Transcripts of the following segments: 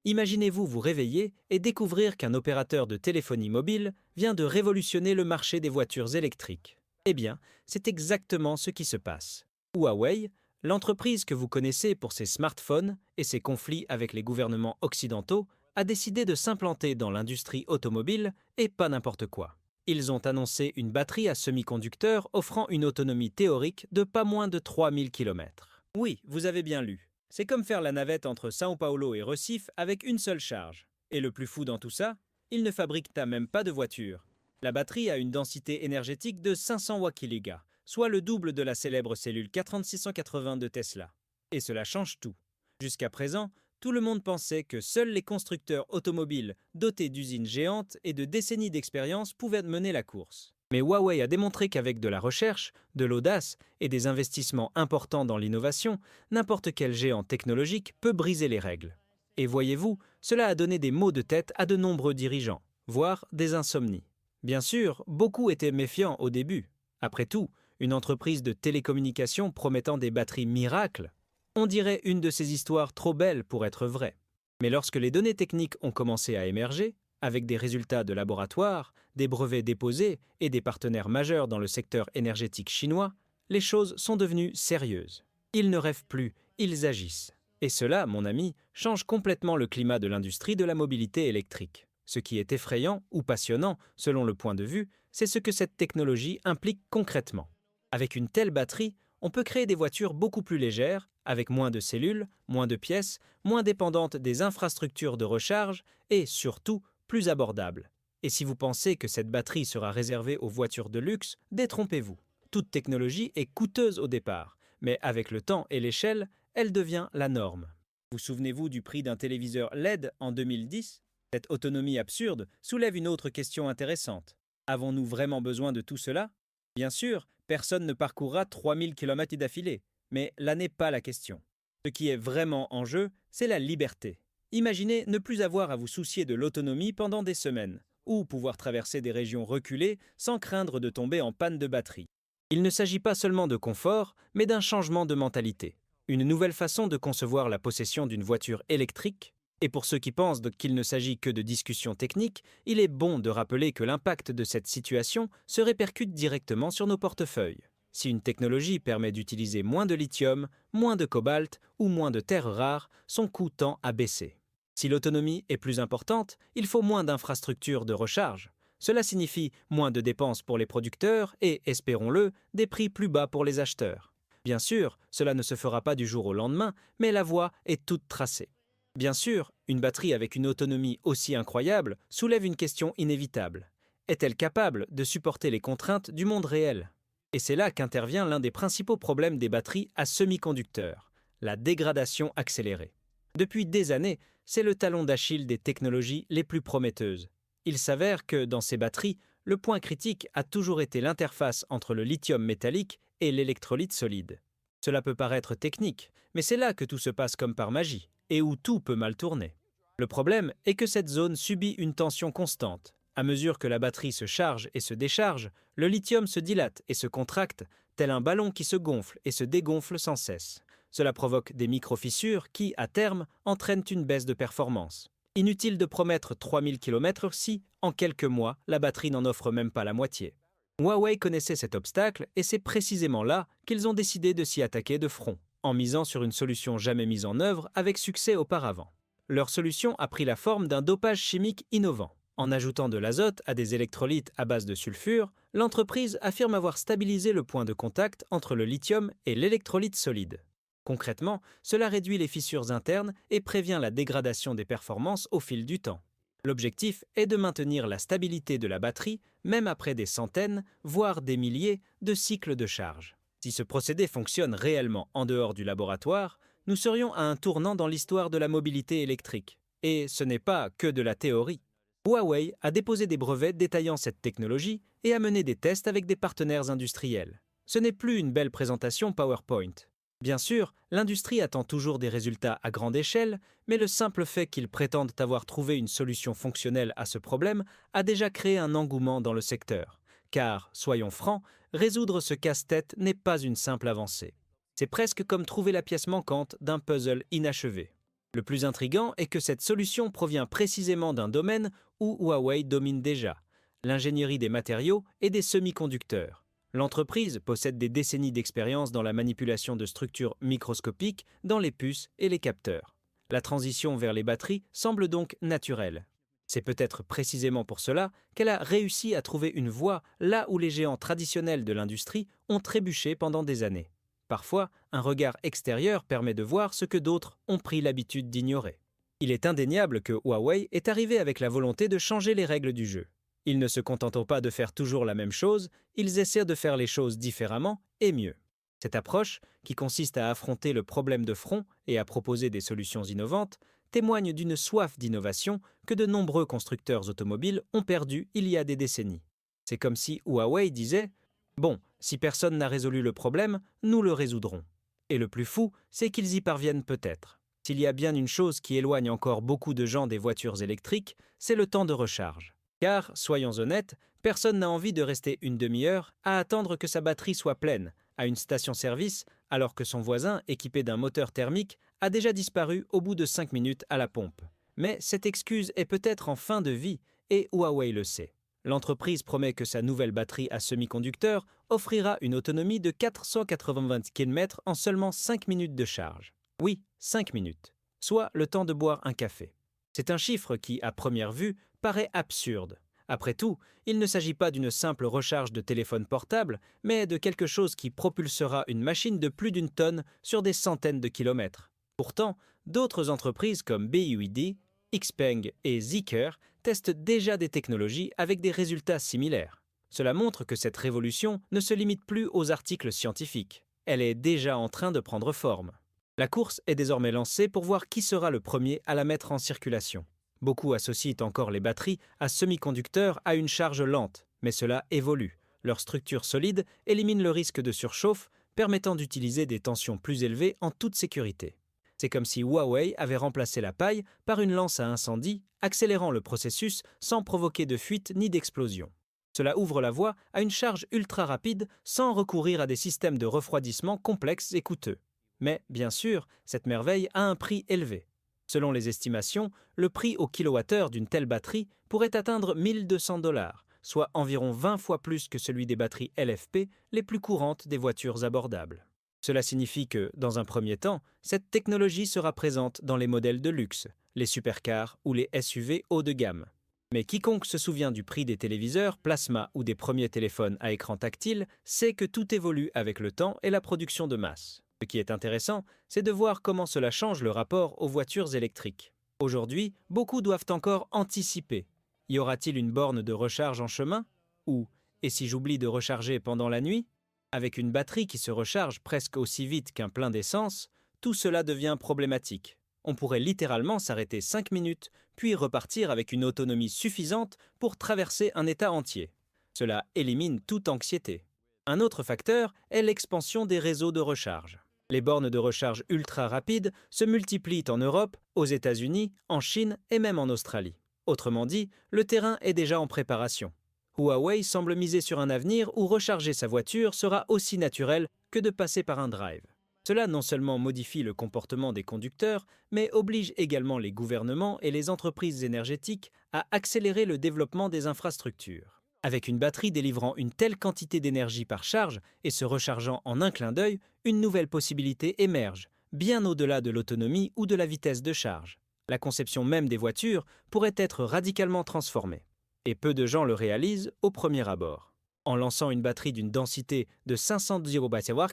Imaginez-vous vous réveiller et découvrir qu'un opérateur de téléphonie mobile vient de révolutionner le marché des voitures électriques. Eh bien, c'est exactement ce qui se passe. Huawei, l'entreprise que vous connaissez pour ses smartphones et ses conflits avec les gouvernements occidentaux, a décidé de s'implanter dans l'industrie automobile et pas n'importe quoi. Ils ont annoncé une batterie à semi-conducteurs offrant une autonomie théorique de pas moins de 3000 km. Oui, vous avez bien lu. C'est comme faire la navette entre São Paulo et Recife avec une seule charge. Et le plus fou dans tout ça, ils ne fabriquent même pas de voiture. La batterie a une densité énergétique de 500 Wh, soit le double de la célèbre cellule K3680 de Tesla. Et cela change tout. Jusqu'à présent, tout le monde pensait que seuls les constructeurs automobiles dotés d'usines géantes et de décennies d'expérience pouvaient mener la course. Mais Huawei a démontré qu'avec de la recherche, de l'audace et des investissements importants dans l'innovation, n'importe quel géant technologique peut briser les règles. Et voyez-vous, cela a donné des maux de tête à de nombreux dirigeants, voire des insomnies. Bien sûr, beaucoup étaient méfiants au début. Après tout, une entreprise de télécommunications promettant des batteries miracles, on dirait une de ces histoires trop belles pour être vraies. Mais lorsque les données techniques ont commencé à émerger, avec des résultats de laboratoire, des brevets déposés et des partenaires majeurs dans le secteur énergétique chinois, les choses sont devenues sérieuses. Ils ne rêvent plus, ils agissent. Et cela, mon ami, change complètement le climat de l'industrie de la mobilité électrique. Ce qui est effrayant ou passionnant, selon le point de vue, c'est ce que cette technologie implique concrètement. Avec une telle batterie, on peut créer des voitures beaucoup plus légères, avec moins de cellules, moins de pièces, moins dépendantes des infrastructures de recharge et, surtout, plus abordables. Et si vous pensez que cette batterie sera réservée aux voitures de luxe, détrompez-vous. Toute technologie est coûteuse au départ, mais avec le temps et l'échelle, elle devient la norme. Vous souvenez-vous du prix d'un téléviseur LED en 2010 ? Cette autonomie absurde soulève une autre question intéressante. Avons-nous vraiment besoin de tout cela ? Bien sûr, personne ne parcourra 3000 km d'affilée, mais là n'est pas la question. Ce qui est vraiment en jeu, c'est la liberté. Imaginez ne plus avoir à vous soucier de l'autonomie pendant des semaines, ou pouvoir traverser des régions reculées sans craindre de tomber en panne de batterie. Il ne s'agit pas seulement de confort, mais d'un changement de mentalité. Une nouvelle façon de concevoir la possession d'une voiture électrique. Et pour ceux qui pensent qu'il ne s'agit que de discussions techniques, il est bon de rappeler que l'impact de cette situation se répercute directement sur nos portefeuilles. Si une technologie permet d'utiliser moins de lithium, moins de cobalt ou moins de terres rares, son coût tend à baisser. Si l'autonomie est plus importante, il faut moins d'infrastructures de recharge. Cela signifie moins de dépenses pour les producteurs et, espérons-le, des prix plus bas pour les acheteurs. Bien sûr, cela ne se fera pas du jour au lendemain, mais la voie est toute tracée. Bien sûr, une batterie avec une autonomie aussi incroyable soulève une question inévitable. Est-elle capable de supporter les contraintes du monde réel ? Et c'est là qu'intervient l'un des principaux problèmes des batteries à semi-conducteurs, la dégradation accélérée. Depuis des années, c'est le talon d'Achille des technologies les plus prometteuses. Il s'avère que, dans ces batteries, le point critique a toujours été l'interface entre le lithium métallique et l'électrolyte solide. Cela peut paraître technique, mais c'est là que tout se passe comme par magie, et où tout peut mal tourner. Le problème est que cette zone subit une tension constante. À mesure que la batterie se charge et se décharge, le lithium se dilate et se contracte, tel un ballon qui se gonfle et se dégonfle sans cesse. Cela provoque des micro-fissures qui, à terme, entraînent une baisse de performance. Inutile de promettre 3000 km si, en quelques mois, la batterie n'en offre même pas la moitié. Huawei connaissait cet obstacle et c'est précisément là qu'ils ont décidé de s'y attaquer de front, en misant sur une solution jamais mise en œuvre avec succès auparavant. Leur solution a pris la forme d'un dopage chimique innovant. En ajoutant de l'azote à des électrolytes à base de sulfure, l'entreprise affirme avoir stabilisé le point de contact entre le lithium et l'électrolyte solide. Concrètement, cela réduit les fissures internes et prévient la dégradation des performances au fil du temps. L'objectif est de maintenir la stabilité de la batterie, même après des centaines, voire des milliers, de cycles de charge. Si ce procédé fonctionne réellement en dehors du laboratoire, nous serions à un tournant dans l'histoire de la mobilité électrique. Et ce n'est pas que de la théorie. Huawei a déposé des brevets détaillant cette technologie et a mené des tests avec des partenaires industriels. Ce n'est plus une belle présentation PowerPoint. Bien sûr, l'industrie attend toujours des résultats à grande échelle, mais le simple fait qu'ils prétendent avoir trouvé une solution fonctionnelle à ce problème a déjà créé un engouement dans le secteur. Car, soyons francs, résoudre ce casse-tête n'est pas une simple avancée. C'est presque comme trouver la pièce manquante d'un puzzle inachevé. Le plus intriguant est que cette solution provient précisément d'un domaine où Huawei domine déjà, l'ingénierie des matériaux et des semi-conducteurs. L'entreprise possède des décennies d'expérience dans la manipulation de structures microscopiques dans les puces et les capteurs. La transition vers les batteries semble donc naturelle. C'est peut-être précisément pour cela qu'elle a réussi à trouver une voie là où les géants traditionnels de l'industrie ont trébuché pendant des années. Parfois, un regard extérieur permet de voir ce que d'autres ont pris l'habitude d'ignorer. Il est indéniable que Huawei est arrivé avec la volonté de changer les règles du jeu. Ils ne se contentent pas de faire toujours la même chose, ils essaient de faire les choses différemment et mieux. Cette approche, qui consiste à affronter le problème de front et à proposer des solutions innovantes, témoigne d'une soif d'innovation que de nombreux constructeurs automobiles ont perdue il y a des décennies. C'est comme si Huawei disait « Bon, si personne n'a résolu le problème, nous le résoudrons ». Et le plus fou, c'est qu'ils y parviennent peut-être. S'il y a bien une chose qui éloigne encore beaucoup de gens des voitures électriques, c'est le temps de recharge. Car, soyons honnêtes, personne n'a envie de rester une demi-heure à attendre que sa batterie soit pleine, à une station-service, alors que son voisin, équipé d'un moteur thermique, a déjà disparu au bout de 5 minutes à la pompe. Mais cette excuse est peut-être en fin de vie, et Huawei le sait. L'entreprise promet que sa nouvelle batterie à semi-conducteur offrira une autonomie de 480 km en seulement 5 minutes de charge. Oui, 5 minutes, soit le temps de boire un café. C'est un chiffre qui, à première vue, paraît absurde. Après tout, il ne s'agit pas d'une simple recharge de téléphone portable, mais de quelque chose qui propulsera une machine de plus d'une tonne sur des centaines de kilomètres. Pourtant, d'autres entreprises comme BYD, Xpeng et Zeekr testent déjà des technologies avec des résultats similaires. Cela montre que cette révolution ne se limite plus aux articles scientifiques. Elle est déjà en train de prendre forme. La course est désormais lancée pour voir qui sera le premier à la mettre en circulation. Beaucoup associent encore les batteries à semi-conducteurs à une charge lente, mais cela évolue. Leur structure solide élimine le risque de surchauffe, permettant d'utiliser des tensions plus élevées en toute sécurité. C'est comme si Huawei avait remplacé la paille par une lance à incendie, accélérant le processus sans provoquer de fuite ni d'explosion. Cela ouvre la voie à une charge ultra rapide sans recourir à des systèmes de refroidissement complexes et coûteux. Mais, bien sûr, cette merveille a un prix élevé. Selon les estimations, le prix au kilowattheure d'une telle batterie pourrait atteindre 1 200 $, soit environ 20 fois plus que celui des batteries LFP les plus courantes des voitures abordables. Cela signifie que, dans un premier temps, cette technologie sera présente dans les modèles de luxe, les supercars ou les SUV haut de gamme. Mais quiconque se souvient du prix des téléviseurs plasma ou des premiers téléphones à écran tactile sait que tout évolue avec le temps et la production de masse. Ce qui est intéressant, c'est de voir comment cela change le rapport aux voitures électriques. Aujourd'hui, beaucoup doivent encore anticiper. Y aura-t-il une borne de recharge en chemin? Ou, et si j'oublie de recharger pendant la nuit? Avec une batterie qui se recharge presque aussi vite qu'un plein d'essence, tout cela devient problématique. On pourrait littéralement s'arrêter 5 minutes, puis repartir avec une autonomie suffisante pour traverser un État entier. Cela élimine toute anxiété. Un autre facteur est l'expansion des réseaux de recharge. Les bornes de recharge ultra rapides se multiplient en Europe, aux États-Unis, en Chine et même en Australie. Autrement dit, le terrain est déjà en préparation. Huawei semble miser sur un avenir où recharger sa voiture sera aussi naturel que de passer par un drive. Cela non seulement modifie le comportement des conducteurs, mais oblige également les gouvernements et les entreprises énergétiques à accélérer le développement des infrastructures. Avec une batterie délivrant une telle quantité d'énergie par charge et se rechargeant en un clin d'œil, une nouvelle possibilité émerge, bien au-delà de l'autonomie ou de la vitesse de charge. La conception même des voitures pourrait être radicalement transformée. Et peu de gens le réalisent au premier abord. En lançant une batterie d'une densité de 500 kWh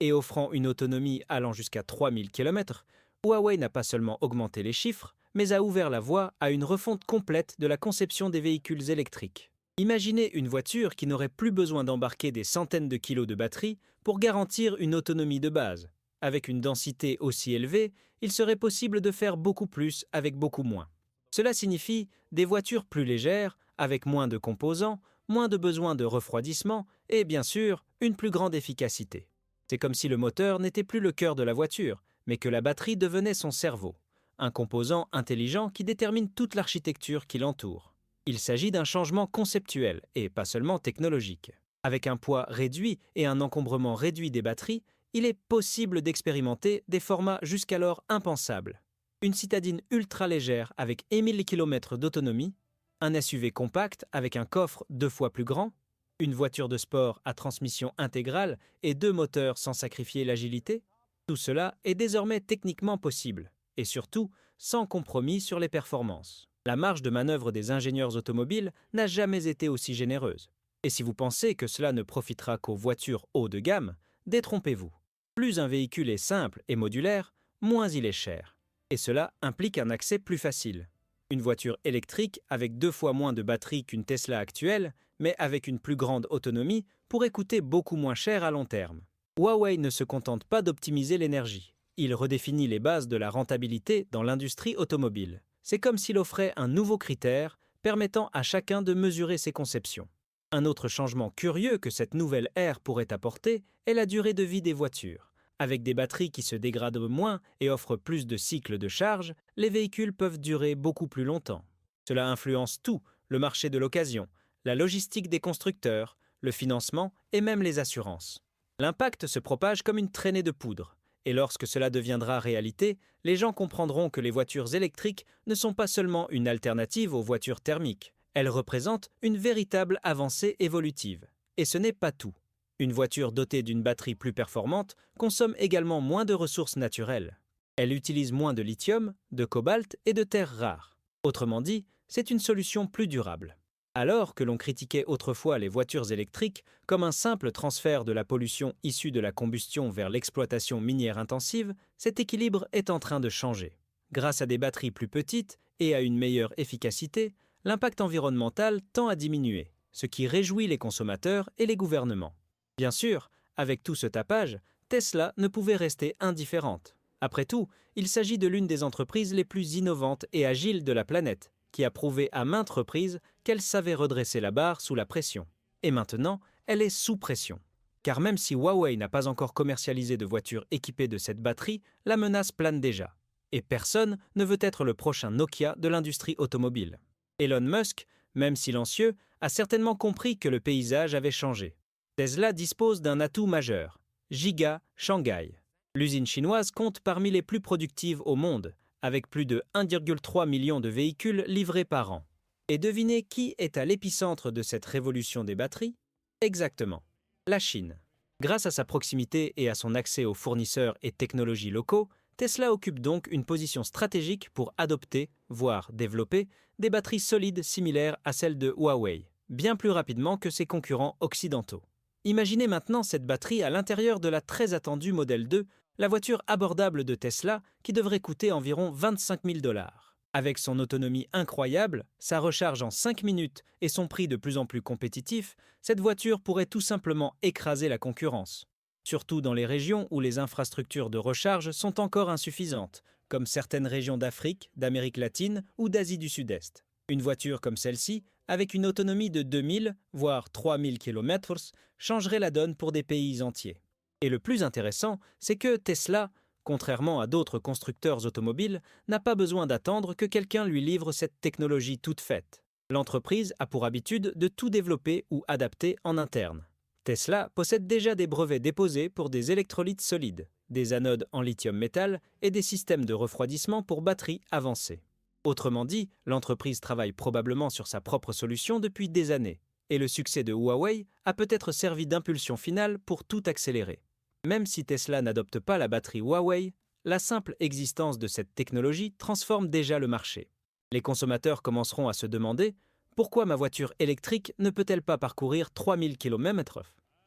et offrant une autonomie allant jusqu'à 3000 km, Huawei n'a pas seulement augmenté les chiffres, mais a ouvert la voie à une refonte complète de la conception des véhicules électriques. Imaginez une voiture qui n'aurait plus besoin d'embarquer des centaines de kilos de batterie pour garantir une autonomie de base. Avec une densité aussi élevée, il serait possible de faire beaucoup plus avec beaucoup moins. Cela signifie des voitures plus légères, avec moins de composants, moins de besoin de refroidissement et, bien sûr, une plus grande efficacité. C'est comme si le moteur n'était plus le cœur de la voiture, mais que la batterie devenait son cerveau, un composant intelligent qui détermine toute l'architecture qui l'entoure. Il s'agit d'un changement conceptuel et pas seulement technologique. Avec un poids réduit et un encombrement réduit des batteries, il est possible d'expérimenter des formats jusqu'alors impensables. Une citadine ultra légère avec 1000 km d'autonomie, un SUV compact avec un coffre 2 fois plus grand, une voiture de sport à transmission intégrale et 2 moteurs sans sacrifier l'agilité, tout cela est désormais techniquement possible, et surtout sans compromis sur les performances. La marge de manœuvre des ingénieurs automobiles n'a jamais été aussi généreuse. Et si vous pensez que cela ne profitera qu'aux voitures haut de gamme, détrompez-vous. Plus un véhicule est simple et modulaire, moins il est cher. Et cela implique un accès plus facile. Une voiture électrique avec 2 fois moins de batterie qu'une Tesla actuelle, mais avec une plus grande autonomie, pourrait coûter beaucoup moins cher à long terme. Huawei ne se contente pas d'optimiser l'énergie. Il redéfinit les bases de la rentabilité dans l'industrie automobile. C'est comme s'il offrait un nouveau critère permettant à chacun de mesurer ses conceptions. Un autre changement curieux que cette nouvelle ère pourrait apporter est la durée de vie des voitures. Avec des batteries qui se dégradent moins et offrent plus de cycles de charge, les véhicules peuvent durer beaucoup plus longtemps. Cela influence tout, le marché de l'occasion, la logistique des constructeurs, le financement et même les assurances. L'impact se propage comme une traînée de poudre. Et lorsque cela deviendra réalité, les gens comprendront que les voitures électriques ne sont pas seulement une alternative aux voitures thermiques. Elles représentent une véritable avancée évolutive. Et ce n'est pas tout. Une voiture dotée d'une batterie plus performante consomme également moins de ressources naturelles. Elle utilise moins de lithium, de cobalt et de terres rares. Autrement dit, c'est une solution plus durable. Alors que l'on critiquait autrefois les voitures électriques comme un simple transfert de la pollution issue de la combustion vers l'exploitation minière intensive, cet équilibre est en train de changer. Grâce à des batteries plus petites et à une meilleure efficacité, l'impact environnemental tend à diminuer, ce qui réjouit les consommateurs et les gouvernements. Bien sûr, avec tout ce tapage, Tesla ne pouvait rester indifférente. Après tout, il s'agit de l'une des entreprises les plus innovantes et agiles de la planète, qui a prouvé à maintes reprises qu'elle savait redresser la barre sous la pression. Et maintenant, elle est sous pression. Car même si Huawei n'a pas encore commercialisé de voitures équipées de cette batterie, la menace plane déjà. Et personne ne veut être le prochain Nokia de l'industrie automobile. Elon Musk, même silencieux, a certainement compris que le paysage avait changé. Tesla dispose d'un atout majeur, Giga Shanghai. L'usine chinoise compte parmi les plus productives au monde, avec plus de 1,3 million de véhicules livrés par an. Et devinez qui est à l'épicentre de cette révolution des batteries? Exactement, la Chine. Grâce à sa proximité et à son accès aux fournisseurs et technologies locaux, Tesla occupe donc une position stratégique pour adopter, voire développer, des batteries solides similaires à celles de Huawei, bien plus rapidement que ses concurrents occidentaux. Imaginez maintenant cette batterie à l'intérieur de la très attendue Model 2, la voiture abordable de Tesla qui devrait coûter environ 25 000 $. Avec son autonomie incroyable, sa recharge en 5 minutes et son prix de plus en plus compétitif, cette voiture pourrait tout simplement écraser la concurrence. Surtout dans les régions où les infrastructures de recharge sont encore insuffisantes, comme certaines régions d'Afrique, d'Amérique latine ou d'Asie du Sud-Est. Une voiture comme celle-ci, avec une autonomie de 2000, voire 3000 km, changerait la donne pour des pays entiers. Et le plus intéressant, c'est que Tesla, contrairement à d'autres constructeurs automobiles, n'a pas besoin d'attendre que quelqu'un lui livre cette technologie toute faite. L'entreprise a pour habitude de tout développer ou adapter en interne. Tesla possède déjà des brevets déposés pour des électrolytes solides, des anodes en lithium-métal et des systèmes de refroidissement pour batteries avancées. Autrement dit, l'entreprise travaille probablement sur sa propre solution depuis des années, et le succès de Huawei a peut-être servi d'impulsion finale pour tout accélérer. Même si Tesla n'adopte pas la batterie Huawei, la simple existence de cette technologie transforme déjà le marché. Les consommateurs commenceront à se demander « Pourquoi ma voiture électrique ne peut-elle pas parcourir 3000 km ?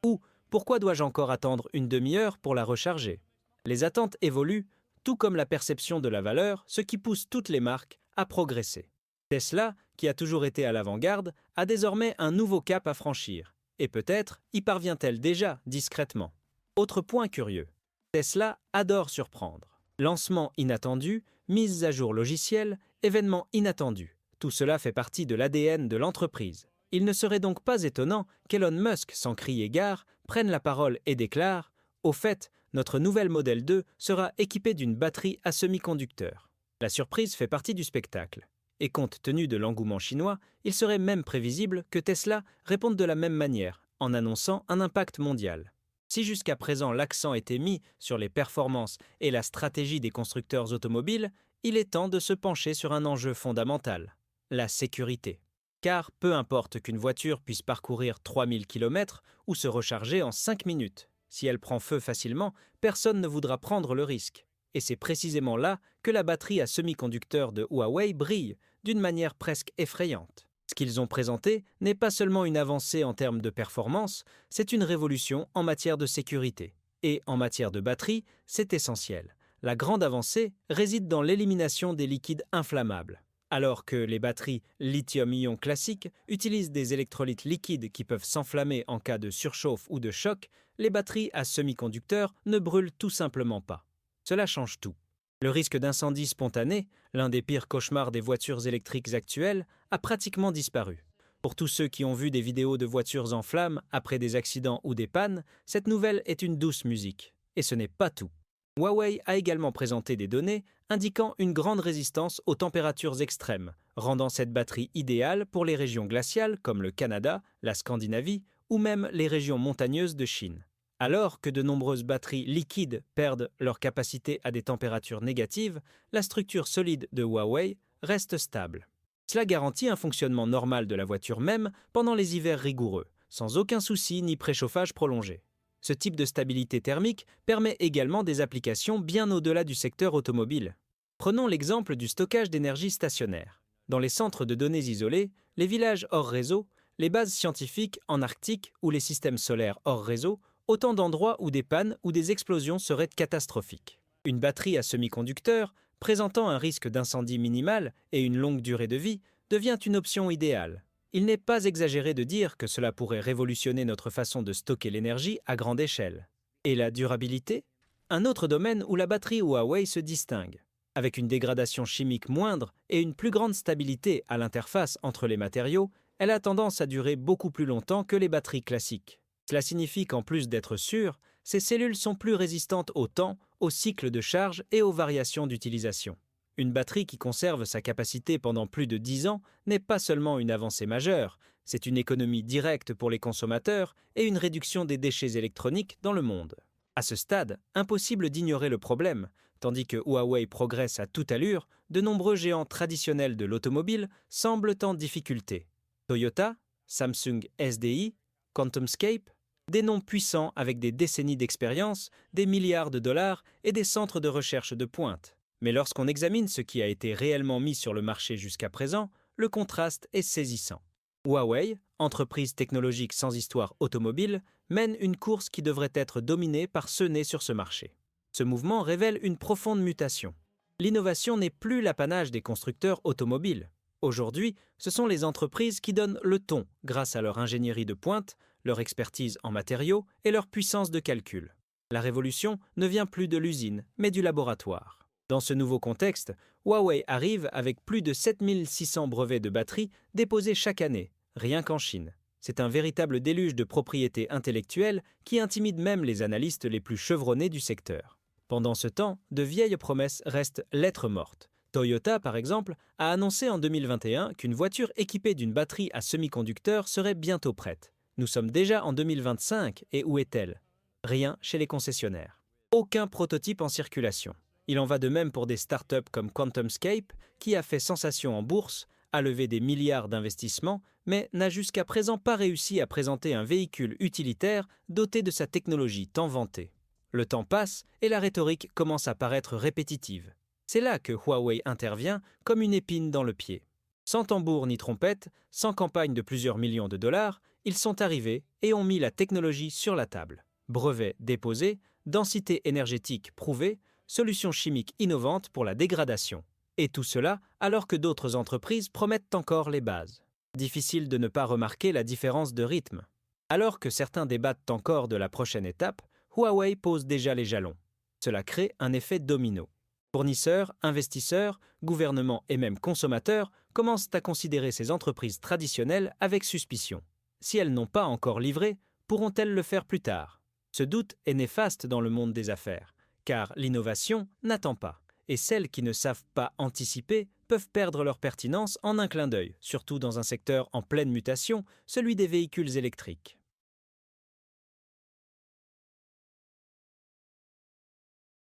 Ou « Pourquoi dois-je encore attendre une demi-heure pour la recharger ?» Les attentes évoluent, tout comme la perception de la valeur, ce qui pousse toutes les marques à progresser. Tesla, qui a toujours été à l'avant-garde, a désormais un nouveau cap à franchir. Et peut-être y parvient-elle déjà discrètement. Autre point curieux, Tesla adore surprendre. Lancement inattendu, mise à jour logicielle, événements inattendus. Tout cela fait partie de l'ADN de l'entreprise. Il ne serait donc pas étonnant qu'Elon Musk, sans crier gare, prenne la parole et déclare « Au fait, notre nouvelle Model 2 sera équipée d'une batterie à semi-conducteur ». La surprise fait partie du spectacle. Et compte tenu de l'engouement chinois, il serait même prévisible que Tesla réponde de la même manière, en annonçant un impact mondial. Si jusqu'à présent l'accent était mis sur les performances et la stratégie des constructeurs automobiles, il est temps de se pencher sur un enjeu fondamental, la sécurité. Car peu importe qu'une voiture puisse parcourir 3000 km ou se recharger en 5 minutes, si elle prend feu facilement, personne ne voudra prendre le risque. Et c'est précisément là que la batterie à semi-conducteur de Huawei brille d'une manière presque effrayante. Ce qu'ils ont présenté n'est pas seulement une avancée en termes de performance, c'est une révolution en matière de sécurité. Et en matière de batterie, c'est essentiel. La grande avancée réside dans l'élimination des liquides inflammables. Alors que les batteries lithium-ion classiques utilisent des électrolytes liquides qui peuvent s'enflammer en cas de surchauffe ou de choc, les batteries à semi-conducteurs ne brûlent tout simplement pas. Cela change tout. Le risque d'incendie spontané, l'un des pires cauchemars des voitures électriques actuelles, a pratiquement disparu. Pour tous ceux qui ont vu des vidéos de voitures en flammes après des accidents ou des pannes, cette nouvelle est une douce musique. Et ce n'est pas tout. Huawei a également présenté des données indiquant une grande résistance aux températures extrêmes, rendant cette batterie idéale pour les régions glaciales comme le Canada, la Scandinavie ou même les régions montagneuses de Chine. Alors que de nombreuses batteries liquides perdent leur capacité à des températures négatives, la structure solide de Huawei reste stable. Cela garantit un fonctionnement normal de la voiture même pendant les hivers rigoureux, sans aucun souci ni préchauffage prolongé. Ce type de stabilité thermique permet également des applications bien au-delà du secteur automobile. Prenons l'exemple du stockage d'énergie stationnaire. Dans les centres de données isolés, les villages hors réseau, les bases scientifiques en Arctique ou les systèmes solaires hors réseau, autant d'endroits où des pannes ou des explosions seraient catastrophiques. Une batterie à semi-conducteur, présentant un risque d'incendie minimal et une longue durée de vie, devient une option idéale. Il n'est pas exagéré de dire que cela pourrait révolutionner notre façon de stocker l'énergie à grande échelle. Et la durabilité ? Un autre domaine où la batterie Huawei se distingue. Avec une dégradation chimique moindre et une plus grande stabilité à l'interface entre les matériaux, elle a tendance à durer beaucoup plus longtemps que les batteries classiques. Cela signifie qu'en plus d'être sûres, ces cellules sont plus résistantes au temps, aux cycles de charge et aux variations d'utilisation. Une batterie qui conserve sa capacité pendant plus de 10 ans n'est pas seulement une avancée majeure, c'est une économie directe pour les consommateurs et une réduction des déchets électroniques dans le monde. À ce stade, impossible d'ignorer le problème. Tandis que Huawei progresse à toute allure, de nombreux géants traditionnels de l'automobile semblent en difficulté. Toyota, Samsung SDI, QuantumScape, des noms puissants avec des décennies d'expérience, des milliards de dollars et des centres de recherche de pointe. Mais lorsqu'on examine ce qui a été réellement mis sur le marché jusqu'à présent, le contraste est saisissant. Huawei, entreprise technologique sans histoire automobile, mène une course qui devrait être dominée par ceux nés sur ce marché. Ce mouvement révèle une profonde mutation. L'innovation n'est plus l'apanage des constructeurs automobiles. Aujourd'hui, ce sont les entreprises qui donnent le ton grâce à leur ingénierie de pointe, leur expertise en matériaux et leur puissance de calcul. La révolution ne vient plus de l'usine, mais du laboratoire. Dans ce nouveau contexte, Huawei arrive avec plus de 7600 brevets de batteries déposés chaque année, rien qu'en Chine. C'est un véritable déluge de propriété intellectuelle qui intimide même les analystes les plus chevronnés du secteur. Pendant ce temps, de vieilles promesses restent lettres mortes. Toyota, par exemple, a annoncé en 2021 qu'une voiture équipée d'une batterie à semi-conducteur serait bientôt prête. Nous sommes déjà en 2025 et où est-elle ? Rien chez les concessionnaires. Aucun prototype en circulation. Il en va de même pour des startups comme QuantumScape, qui a fait sensation en bourse, a levé des milliards d'investissements, mais n'a jusqu'à présent pas réussi à présenter un véhicule utilitaire doté de sa technologie tant vantée. Le temps passe et la rhétorique commence à paraître répétitive. C'est là que Huawei intervient comme une épine dans le pied. Sans tambour ni trompette, sans campagne de plusieurs millions de dollars, ils sont arrivés et ont mis la technologie sur la table. Brevets déposés, densité énergétique prouvée, solutions chimiques innovantes pour la dégradation. Et tout cela alors que d'autres entreprises promettent encore les bases. Difficile de ne pas remarquer la différence de rythme. Alors que certains débattent encore de la prochaine étape, Huawei pose déjà les jalons. Cela crée un effet domino. Fournisseurs, investisseurs, gouvernements et même consommateurs commencent à considérer ces entreprises traditionnelles avec suspicion. Si elles n'ont pas encore livré, pourront-elles le faire plus tard ? Ce doute est néfaste dans le monde des affaires, car l'innovation n'attend pas. Et celles qui ne savent pas anticiper peuvent perdre leur pertinence en un clin d'œil, surtout dans un secteur en pleine mutation, celui des véhicules électriques.